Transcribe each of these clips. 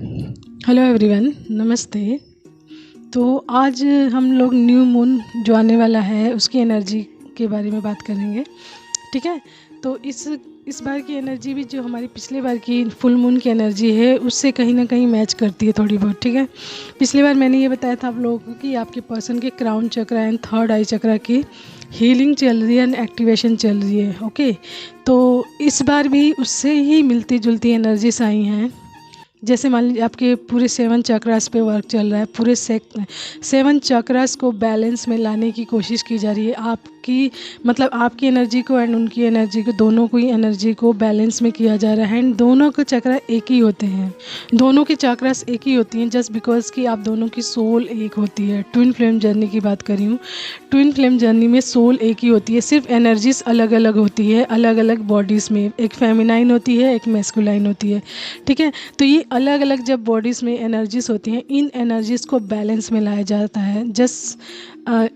Hello everyone, नमस्ते। तो आज हम लोग न्यू मून जो आने वाला है उसकी एनर्जी के बारे में बात करेंगे। ठीक है। तो इस बार की एनर्जी भी जो हमारी पिछले बार की फुल मून की एनर्जी है उससे कहीं ना कहीं मैच करती है थोड़ी बहुत। ठीक है। पिछली बार मैंने ये बताया था आप लोगों को कि आपके पर्सन के crown chakra and third eye chakra की हीलिंग चल रही है एंड एक्टिवेशन चल रही है। ओके। तो इस बार भी उससे ही मिलती जुलती एनर्जीज आई हैं। जैसे मान लीजिए आपके पूरे 7 चक्रास पे वर्क चल रहा है। पूरे 7 चक्रास को बैलेंस में लाने की कोशिश की जा रही है। आपकी मतलब आपकी एनर्जी को एंड उनकी एनर्जी को, दोनों की एनर्जी को बैलेंस में किया जा रहा है। एंड दोनों के चक्रा एक ही होते हैं, दोनों की चक्रास एक ही होती हैं जस्ट बिकॉज कि आप दोनों की सोल एक होती है। ट्विन फ्लेम जर्नी की बात कर रही हूँ। ट्विन फ्लेम जर्नी में सोल एक ही होती है, सिर्फ एनर्जीज अलग अलग होती है, अलग अलग बॉडीज़ में। एक फेमिनाइन होती है, एक मैस्कुलाइन होती है। ठीक है। तो ये अलग अलग जब बॉडीज़ में एनर्जीज होती हैं, इन एनर्जीज़ को बैलेंस में लाया जाता है।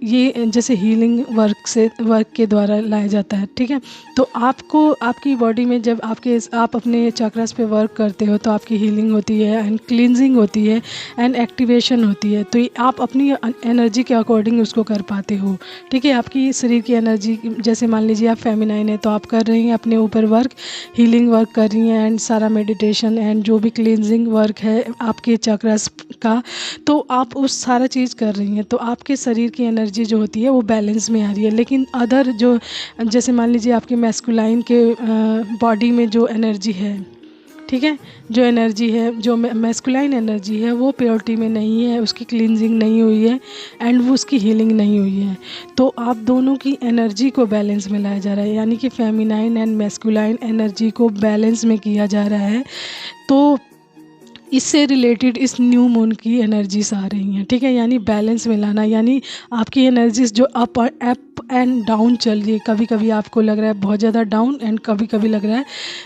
ये जैसे हीलिंग वर्क के द्वारा लाया जाता है। ठीक है। तो आपको आपकी बॉडी में जब आप अपने चक्रास पे वर्क करते हो तो आपकी हीलिंग होती है एंड क्लींजिंग होती है एंड एक्टिवेशन होती है। तो आप अपनी एनर्जी के अकॉर्डिंग उसको कर पाते हो। ठीक है। आपकी शरीर की एनर्जी, जैसे मान लीजिए आप फेमिनाइन है तो आप कर रही हैं अपने ऊपर वर्क, हीलिंग वर्क कर रही हैं एंड सारा मेडिटेशन एंड जो भी क्लींजिंग वर्क है आपके चक्रास का, तो आप उस सारा चीज़ कर रही हैं। तो आपके शरीर की एनर्जी जो होती है वो बैलेंस में आ रही है। लेकिन अदर जो, जैसे मान लीजिए आपके मैस्कुलाइन के बॉडी में जो एनर्जी है, ठीक है, जो एनर्जी है, जो मैस्कुलाइन एनर्जी है वो प्योरिटी में नहीं है, उसकी क्लींजिंग नहीं हुई है एंड वो उसकी हीलिंग नहीं हुई है। तो आप दोनों की एनर्जी को बैलेंस में लाया जा रहा है, यानी कि फेमिनाइन एंड मैस्कुलाइन एनर्जी को बैलेंस में किया जा रहा है। तो इससे रिलेटेड इस न्यू मून की एनर्जीज आ रही हैं। ठीक है। यानी बैलेंस में लाना, यानी आपकी एनर्जीज जो अप एंड डाउन चल रही है, कभी कभी आपको लग रहा है बहुत ज़्यादा डाउन एंड कभी कभी लग रहा है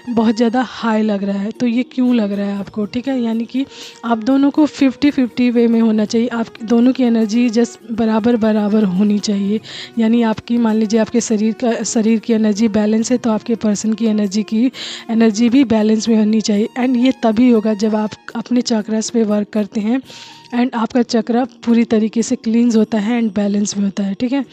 बहुत ज़्यादा हाई लग रहा है। तो ये क्यों लग रहा है आपको? ठीक है। यानी कि आप दोनों को 50-50 वे में होना चाहिए। आप दोनों की एनर्जी जस्ट बराबर बराबर होनी चाहिए। यानी आपकी, मान लीजिए आपके शरीर की एनर्जी बैलेंस है तो आपके पर्सन की एनर्जी भी बैलेंस में होनी चाहिए। एंड ये तभी होगा जब आप अपने चक्रास पे वर्क करते हैं एंड आपका चक्रा पूरी तरीके से क्लींस होता है एंड बैलेंस में होता है। ठीक है।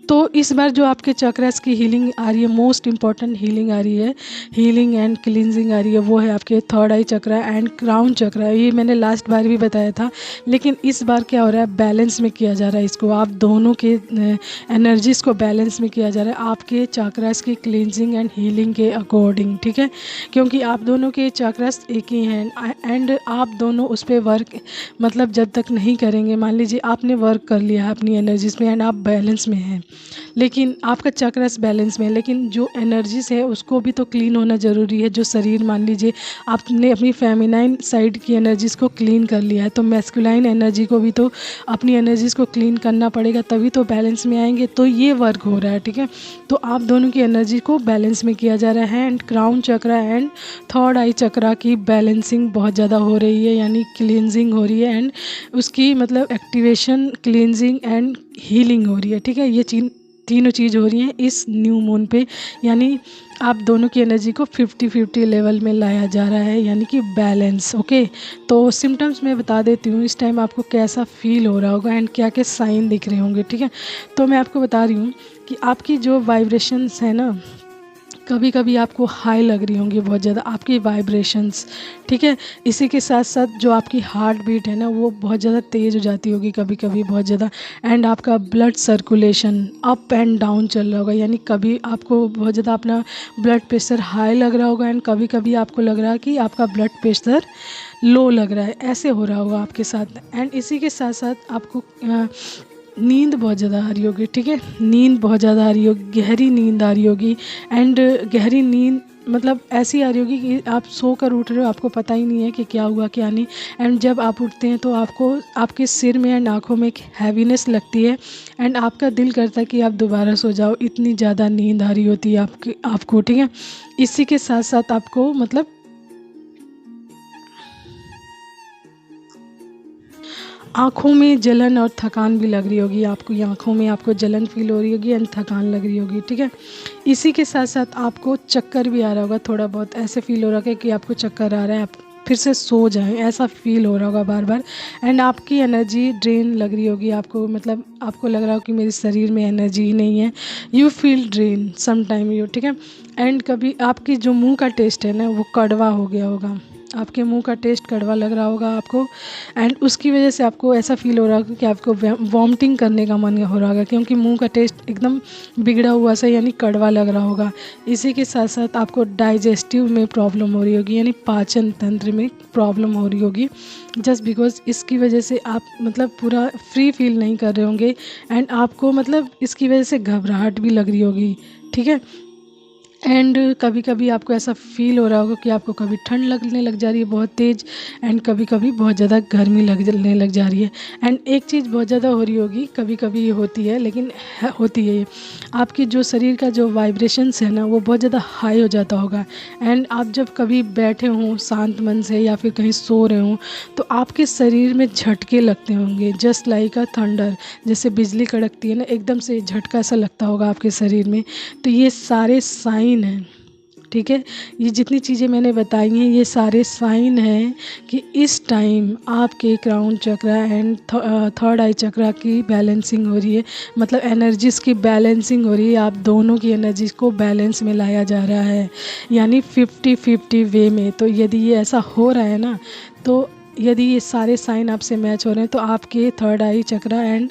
तो इस बार जो आपके चक्रास की हीलिंग आ रही है, मोस्ट इम्पॉर्टेंट हीलिंग आ रही है, हीलिंग एंड क्लींजिंग आ रही है, वो है आपके third eye chakra and crown chakra. ये मैंने लास्ट बार भी बताया था, लेकिन इस बार क्या हो रहा है, बैलेंस में किया जा रहा है इसको। आप दोनों के एनर्जीज को बैलेंस में किया जा रहा है आपके चक्रास की क्लींजिंग एंड हीलिंग के अकॉर्डिंग। ठीक है। क्योंकि आप दोनों के चक्रास एक ही हैं एंड आप दोनों उस पर वर्क, मतलब जब तक नहीं करेंगे, मान लीजिए आपने वर्क कर लिया है अपनी एनर्जीज में एंड आप बैलेंस में हैं, लेकिन आपका चक्रास बैलेंस में है, लेकिन जो एनर्जीज है उसको भी तो क्लीन होना ज़रूरी है। जो शरीर, मान लीजिए आपने अपनी फेमिनाइन साइड की एनर्जीज़ को क्लीन कर लिया है तो मैस्कुलाइन एनर्जी को भी तो अपनी एनर्जीज़ को क्लीन करना पड़ेगा, तभी तो बैलेंस में आएंगे। तो ये वर्क हो रहा है। ठीक है। तो आप दोनों की एनर्जी को बैलेंस में किया जा रहा है and crown chakra and third eye chakra की बैलेंसिंग बहुत ज़्यादा हो रही है, यानी क्लींजिंग हो रही है एंड उसकी मतलब एक्टिवेशन, क्लींजिंग एंड हीलिंग हो रही है। ठीक है। ये तीनों चीज़ हो रही हैं इस न्यू मून पे, यानी आप दोनों की एनर्जी को 50-50 लेवल में लाया जा रहा है, यानी कि बैलेंस। ओके। तो सिम्टम्स मैं बता देती हूँ, इस टाइम आपको कैसा फील हो रहा होगा एंड क्या क्या साइन दिख रहे होंगे। ठीक है। तो मैं आपको बता रही हूँ कि आपकी जो वाइब्रेशंस है ना, कभी कभी आपको हाई लग रही होंगी बहुत ज़्यादा आपकी वाइब्रेशंस। ठीक है। इसी के साथ साथ जो आपकी हार्ट बीट है ना वो बहुत ज़्यादा तेज़ हो जाती होगी कभी कभी बहुत ज़्यादा, एंड आपका blood circulation up and down चल रहा होगा, यानी कभी आपको बहुत ज़्यादा अपना ब्लड प्रेशर हाई लग रहा होगा एंड कभी कभी आपको लग रहा है कि आपका ब्लड प्रेशर लो लग रहा है। ऐसे हो रहा होगा आपके साथ। एंड इसी के साथ साथ आपको नींद बहुत ज़्यादा आ रही होगी। ठीक है। नींद बहुत ज़्यादा आ रही होगी, गहरी नींद आ रही होगी एंड गहरी नींद मतलब ऐसी आ रही होगी कि आप सोकर उठ रहे हो, आपको पता ही नहीं है कि क्या हुआ क्या नहीं। एंड जब आप उठते हैं तो आपको आपके सिर में एंड आँखों में एक हैवीनेस लगती है एंड आपका दिल करता है कि आप दोबारा सो जाओ, इतनी ज़्यादा नींद आ रही होती है आपको। ठीक है। इसी के साथ साथ आपको मतलब आँखों में जलन और थकान भी लग रही होगी आपको, आँखों में आपको जलन फील हो रही होगी एंड थकान लग रही होगी। ठीक है। इसी के साथ साथ आपको चक्कर भी आ रहा होगा, थोड़ा बहुत ऐसे फील हो रहा है कि आपको चक्कर आ रहा है, आप फिर से सो जाएं, ऐसा फील हो रहा होगा बार बार। एंड आपकी एनर्जी ड्रेन लग रही होगी आपको, मतलब आपको लग रहा हो कि मेरे शरीर में एनर्जी ही नहीं है। You feel drain some time you, ठीक है। एंड कभी आपकी जो मुंह का टेस्ट है ना वो कड़वा हो गया होगा, आपके मुंह का टेस्ट कड़वा लग रहा होगा आपको। एंड उसकी वजह से आपको ऐसा फील हो रहा होगा कि आपको वॉमिटिंग करने का मन हो रहा होगा, क्योंकि मुंह का टेस्ट एकदम बिगड़ा हुआ सा यानी कड़वा लग रहा होगा। इसी के साथ साथ आपको डाइजेस्टिव में प्रॉब्लम हो रही होगी, यानी पाचन तंत्र में प्रॉब्लम हो रही होगी, जस्ट बिकॉज इसकी वजह से आप मतलब पूरा फ्री फील नहीं कर रहे होंगे। एंड आपको मतलब इसकी वजह से घबराहट भी लग रही होगी, ठीक है। एंड कभी कभी आपको ऐसा फील हो रहा होगा कि आपको कभी ठंड लगने लग जा रही है बहुत तेज़, एंड कभी कभी बहुत ज़्यादा गर्मी लगने लग जा रही है। एंड एक चीज़ बहुत ज़्यादा हो रही होगी, कभी कभी ये होती है, लेकिन होती है ये, आपकी जो शरीर का जो वाइब्रेशंस है ना वो बहुत ज़्यादा हाई हो जाता होगा। एंड आप जब कभी बैठे हों शांत मन से या फिर कहीं सो रहे हों तो आपके शरीर में झटके लगते होंगे, जस्ट लाइक अ थंडर, जैसे बिजली कड़कती है ना, एकदम से झटका सा लगता होगा आपके शरीर में। तो ये सारे साइन है, ठीक है। ये जितनी चीज़ें मैंने बताई हैं ये सारे साइन हैं कि इस टाइम आपके crown chakra and third eye chakra की बैलेंसिंग हो रही है, मतलब एनर्जीज़ की बैलेंसिंग हो रही है। आप दोनों की एनर्जीज़ को बैलेंस में लाया जा रहा है, यानी 50-50 वे में। तो यदि ये ऐसा हो रहा है ना, तो यदि ये सारे साइन आपसे मैच हो रहे हैं तो आपके थर्ड आई चक्रा एंड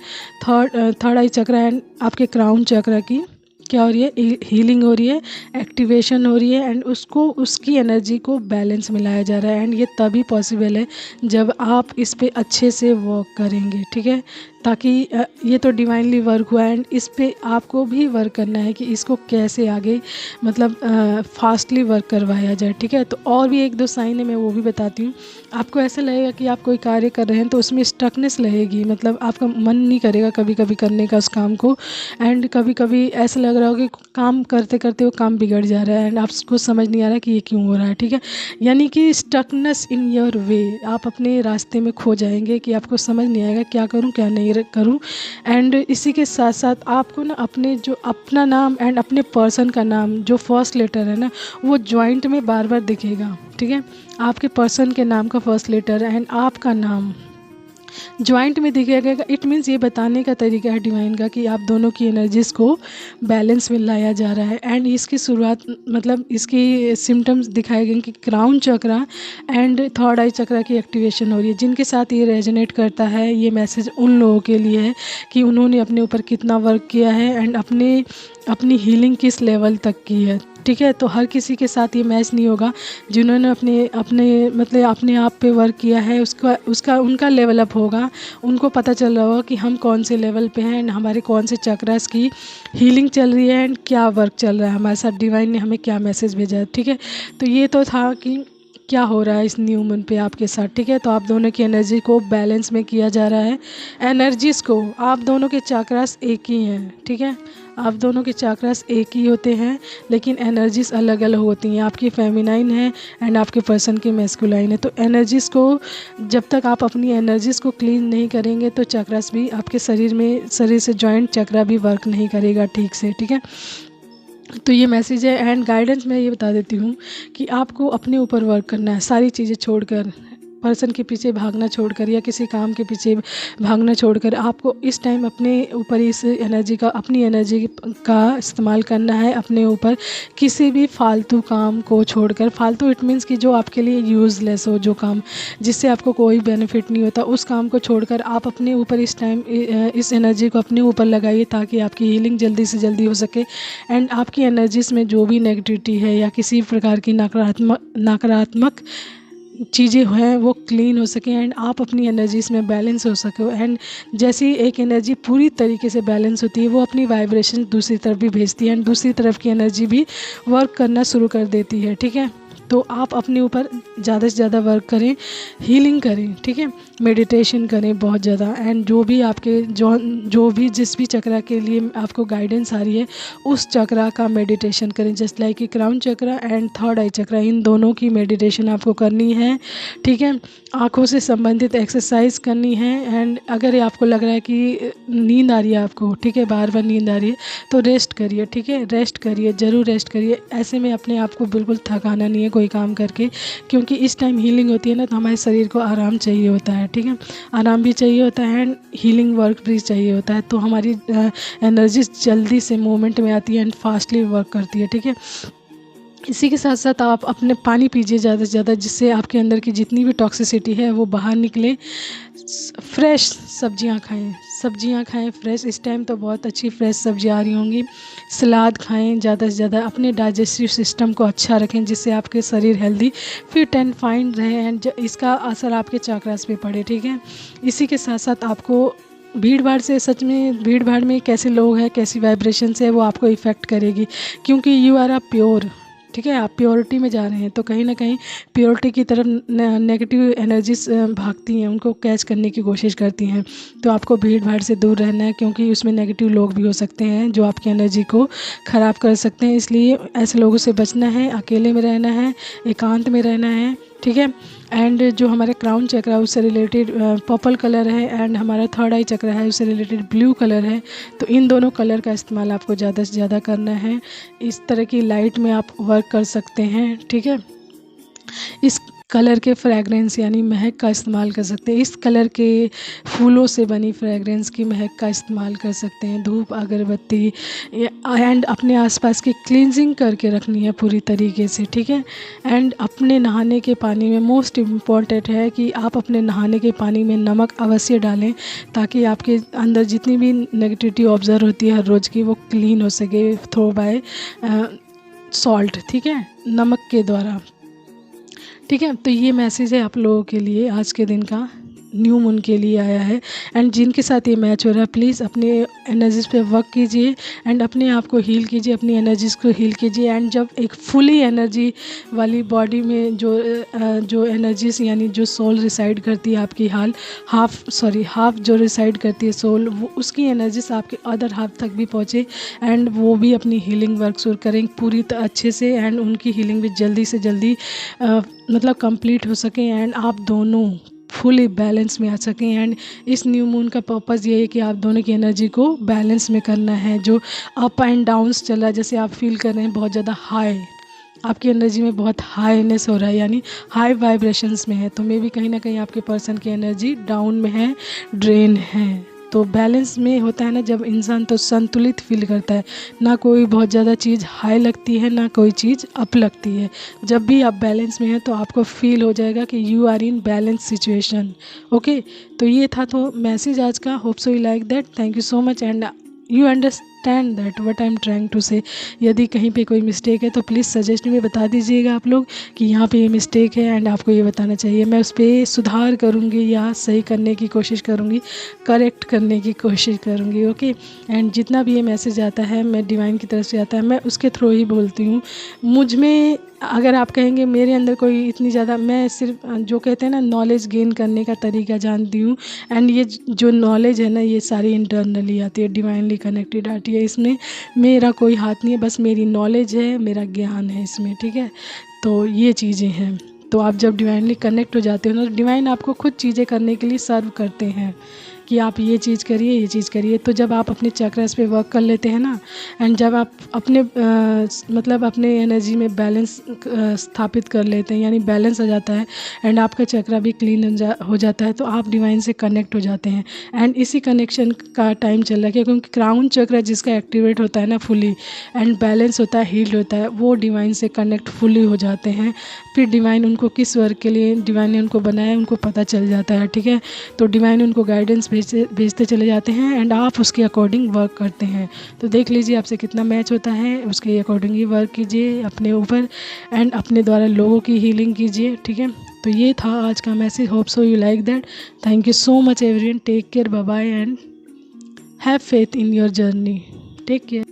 आपके क्राउन चक्रा की क्या हो रही है, हीलिंग हो रही है, एक्टिवेशन हो रही है। एंड उसको उसकी एनर्जी को बैलेंस में लाया जा रहा है। एंड ये तभी पॉसिबल है जब आप इस पे अच्छे से वर्क करेंगे, ठीक है। ताकि ये तो डिवाइनली वर्क हुआ है, एंड इस पे आपको भी वर्क करना है कि इसको कैसे आगे मतलब फास्टली वर्क करवाया जाए, ठीक है। तो और भी 1-2 साइन है, मैं वो भी बताती हूँ। आपको ऐसा लगेगा कि आप कोई कार्य कर रहे हैं तो उसमें स्टकनेस लगेगी, मतलब आपका मन नहीं करेगा कभी कभी करने का उस काम को। एंड कभी कभी ऐसा लग रहा होगा कि काम करते करते वो काम बिगड़ जा रहा है एंड आपको समझ नहीं आ रहा कि ये क्यों हो रहा है, ठीक है। यानी कि स्टकनेस इन योर वे, आप अपने रास्ते में खो जाएंगे कि आपको समझ नहीं आएगा क्या करूं क्या नहीं करूं। एंड इसी के साथ साथ आपको ना अपने जो अपना नाम एंड अपने पर्सन का नाम जो फर्स्ट लेटर है ना वो जॉइंट में बार बार दिखेगा, ठीक है। आपके पर्सन के नाम का फर्स्ट लेटर एंड आपका नाम जॉइंट में दिखेगा। इट मीन्स ये बताने का तरीका है डिवाइन का कि आप दोनों की एनर्जीज़ को बैलेंस में लाया जा रहा है। एंड इसकी शुरुआत मतलब इसकी सिम्टम्स दिखाए गए कि crown chakra and third eye chakra की एक्टिवेशन हो रही है। जिनके साथ ये रेजोनेट करता है ये मैसेज उन लोगों के लिए है कि उन्होंने अपने ऊपर कितना वर्क किया है एंड अपनी हीलिंग किस लेवल तक की है, ठीक है। तो हर किसी के साथ ये मैच नहीं होगा। जिन्होंने अपने आप पे वर्क किया है उसका उनका लेवल अप होगा, उनको पता चल रहा होगा कि हम कौन से लेवल पे हैं एंड हमारे कौन से चक्रास की हीलिंग चल रही है एंड क्या वर्क चल रहा है हमारे साथ, डिवाइन ने हमें क्या मैसेज भेजा है, ठीक है। तो ये तो था कि क्या हो रहा है इस न्यू मून पे आपके साथ, ठीक है। तो आप दोनों की एनर्जी को बैलेंस में किया जा रहा है। एनर्जीज़ को आप दोनों के चक्रास एक ही हैं, ठीक है। आप दोनों के चक्रास एक ही होते हैं लेकिन एनर्जीज़ अलग अलग होती हैं। आपकी फेमिनाइन है एंड आपके पर्सन की मैस्कुलाइन है। तो एनर्जीज़ को जब तक आप अपनी एनर्जीज़ को क्लीन नहीं करेंगे तो चक्रास भी आपके शरीर से जॉइंट चक्रा भी वर्क नहीं करेगा ठीक से, ठीक है। तो ये मैसेज है। एंड गाइडेंस मैं ये बता देती हूँ कि आपको अपने ऊपर वर्क करना है, सारी चीज़ें छोड़कर, पर्सन के पीछे भागना छोड़कर या किसी काम के पीछे भागना छोड़कर आपको इस टाइम अपने ऊपर अपनी एनर्जी का इस्तेमाल करना है अपने ऊपर। किसी भी फालतू काम को छोड़कर, फालतू इट मीन्स कि जो आपके लिए यूज़लेस हो, जो काम जिससे आपको कोई बेनिफिट नहीं होता, उस काम को छोड़कर आप अपने ऊपर इस टाइम इस एनर्जी को अपने ऊपर लगाइए ताकि आपकी हीलिंग जल्दी से जल्दी हो सके। एंड आपकी एनर्जीज़ में जो भी नेगेटिविटी है या किसी प्रकार की नकारात्मक चीज़ें हैं वो क्लीन हो सके एंड आप अपनी एनर्जीज में बैलेंस हो सको। एंड जैसी एक एनर्जी पूरी तरीके से बैलेंस होती है वो अपनी वाइब्रेशन दूसरी तरफ भी भेजती है एंड दूसरी तरफ की एनर्जी भी वर्क करना शुरू कर देती है, ठीक है। तो आप अपने ऊपर ज़्यादा से ज़्यादा वर्क करें, हीलिंग करें, ठीक है, मेडिटेशन करें बहुत ज़्यादा। एंड जो भी जिस भी चक्रा के लिए आपको गाइडेंस आ रही है उस चक्रा का मेडिटेशन करें, जस्ट लाइक कि crown chakra and third eye चक्रा, इन दोनों की मेडिटेशन आपको करनी है, ठीक है। आँखों से संबंधित एक्सरसाइज करनी है। एंड अगर आपको लग रहा है कि नींद आ रही है आपको, ठीक है, बार बार नींद आ रही है तो रेस्ट करिए, ठीक है, रेस्ट करिए, ज़रूर रेस्ट करिए। ऐसे में अपने आप को बिल्कुल थकाना नहीं है, कोई काम करके, क्योंकि इस टाइम हीलिंग होती है ना, तो हमारे शरीर को आराम चाहिए होता है, ठीक है, आराम भी चाहिए होता है एंड हीलिंग वर्क भी चाहिए होता है। तो हमारी एनर्जी जल्दी से मूवमेंट में आती है एंड फास्टली वर्क करती है, ठीक है। इसी के साथ साथ आप अपने पानी पीजिए ज़्यादा से ज़्यादा, जिससे आपके अंदर की जितनी भी टॉक्सिसिटी है वो बाहर निकले। फ्रेश सब्जियां खाएं फ्रेश। इस टाइम तो बहुत अच्छी फ्रेश सब्जियां आ रही होंगी। सलाद खाएं ज़्यादा से ज़्यादा, अपने डाइजेस्टिव सिस्टम को अच्छा रखें, जिससे आपके शरीर हेल्दी फिट एंड फाइन रहे एंड इसका असर आपके चक्रास पे पड़े, ठीक है। इसी के साथ साथ आपको भीड़ भाड़ से, सच में भीड़ भाड़ में कैसे लोग हैं, कैसी वाइब्रेशन है, वो आपको इफ़ेक्ट करेगी, क्योंकि यू आर अ प्योर, ठीक है, आप प्योरिटी में जा रहे हैं, तो कहीं ना कहीं प्योरिटी की तरफ नेगेटिव एनर्जीज भागती हैं, उनको कैच करने की कोशिश करती हैं। तो आपको भीड़ भाड़ से दूर रहना है, क्योंकि उसमें नेगेटिव लोग भी हो सकते हैं जो आपकी एनर्जी को ख़राब कर सकते हैं। इसलिए ऐसे लोगों से बचना है, अकेले में रहना है, एकांत में रहना है, ठीक है। एंड जो हमारे क्राउन चक्र है उससे रिलेटेड पर्पल कलर है एंड हमारा थर्ड आई चक्र है उससे रिलेटेड ब्लू कलर है। तो इन दोनों कलर का इस्तेमाल आपको ज़्यादा से ज़्यादा करना है। इस तरह की लाइट में आप वर्क कर सकते हैं, ठीक है। इस कलर के फ्रेगरेंस यानी महक का इस्तेमाल कर सकते हैं। इस कलर के फूलों से बनी फ्रेगरेंस की महक का इस्तेमाल कर सकते हैं। धूप, अगरबत्ती एंड अपने आसपास की क्लींजिंग करके रखनी है पूरी तरीके से, ठीक है। एंड अपने नहाने के पानी में मोस्ट इम्पॉर्टेंट है कि आप अपने नहाने के पानी में नमक अवश्य डालें, ताकि आपके अंदर जितनी भी नेगेटिविटी ऑब्जर्व होती है हर रोज़ की, वो क्लीन हो सके थ्रू बाय सॉल्ट, ठीक है, नमक के द्वारा, ठीक है। तो ये मैसेज है आप लोगों के लिए आज के दिन का, न्यू मून के लिए आया है। एंड जिनके साथ ये मैच हो रहा है, प्लीज़ अपने एनर्जीज़ पे वर्क कीजिए एंड अपने आप को हील कीजिए, अपनी एनर्जीज़ को हील कीजिए। एंड जब एक फुली एनर्जी वाली बॉडी में जो एनर्जीज़ यानी जो सोल रिसाइड करती है आपकी हाफ जो रिसाइड करती है सोल, वो उसकी एनर्जीज़ आपके अदर हाफ तक भी पहुँचे एंड वो भी अपनी हीलिंग वर्क शुरू करें पूरी अच्छे से, एंड उनकी हीलिंग भी जल्दी से जल्दी मतलब कंप्लीट हो सके एंड आप दोनों फुली बैलेंस में आ सकें। एंड इस न्यू मून का पर्पज़ ये है कि आप दोनों की एनर्जी को बैलेंस में करना है। जो अप एंड डाउन्स चल रहा है, जैसे आप फील कर रहे हैं बहुत ज़्यादा हाई, आपकी एनर्जी में बहुत हाईनेस हो रहा है, यानी हाई वाइब्रेशंस में है, तो मे भी कहीं ना कहीं आपके पर्सन की एनर्जी डाउन में है, ड्रेन है। तो बैलेंस में होता है ना जब इंसान, तो संतुलित फील करता है, ना कोई बहुत ज़्यादा चीज़ हाई लगती है ना कोई चीज़ अप लगती है। जब भी आप बैलेंस में हैं तो आपको फील हो जाएगा कि you are in balance situation, okay. तो ये था तो मैसेज आज का। Hope so you like that. Thank you so much and you understand that what I am trying to say. यदि कहीं पे कोई मिस्टेक है तो प्लीज़ सजेशन में बता दीजिएगा आप लोग कि यहाँ पे ये मिस्टेक है एंड आपको ये बताना चाहिए। मैं उस पर सुधार करूँगी या सही करने की कोशिश करूँगी, करेक्ट करने की कोशिश करूँगी, ओके। एंड जितना भी ये मैसेज आता है मैं डिवाइन की तरफ से आता है, मैं उसके थ्रू ही बोलती हूँ। मुझ में अगर आप कहेंगे मेरे अंदर कोई इतनी ज़्यादा, मैं सिर्फ जो कहते हैं ना नॉलेज गेन करने का तरीका जानती हूँ एंड ये जो नॉलेज है ना ये सारी इंटरनली आती है, डिवाइनली कनेक्टेड आती है। इसमें मेरा कोई हाथ नहीं है, बस मेरी नॉलेज है, मेरा ज्ञान है इसमें, ठीक है। तो ये चीज़ें हैं। तो आप जब डिवाइनली कनेक्ट हो जाते हो ना, डिवाइन आपको खुद चीज़ें करने के लिए सर्व करते हैं कि आप ये चीज़ करिए, ये चीज़ करिए। तो जब आप अपने चक्रास पे वर्क कर लेते हैं ना, एंड जब आप अपने मतलब अपने एनर्जी में बैलेंस स्थापित कर लेते हैं, यानी बैलेंस आ जाता है एंड आपका चक्रा भी क्लीन हो जाता है, तो आप डिवाइन से कनेक्ट हो जाते हैं। एंड इसी कनेक्शन का टाइम चल रहा है, क्योंकि क्राउन चक्रा जिसका एक्टिवेट होता है ना फुली एंड बैलेंस होता है, हील्ड होता है, वो डिवाइन से कनेक्ट फुली हो जाते हैं। फिर डिवाइन उनको किस वर्क के लिए डिवाइन ने उनको बनाया उनको पता चल जाता है, ठीक है। तो डिवाइन उनको गाइडेंस भेजते चले जाते हैं एंड आप उसके अकॉर्डिंग वर्क करते हैं। तो देख लीजिए आपसे कितना मैच होता है, उसके अकॉर्डिंग ही वर्क कीजिए अपने ऊपर एंड अपने द्वारा लोगों की हीलिंग कीजिए, ठीक है। तो ये था आज का message. Hope so you like that. Thank you so much everyone. Take care, bye bye and have faith in your journey. Take care.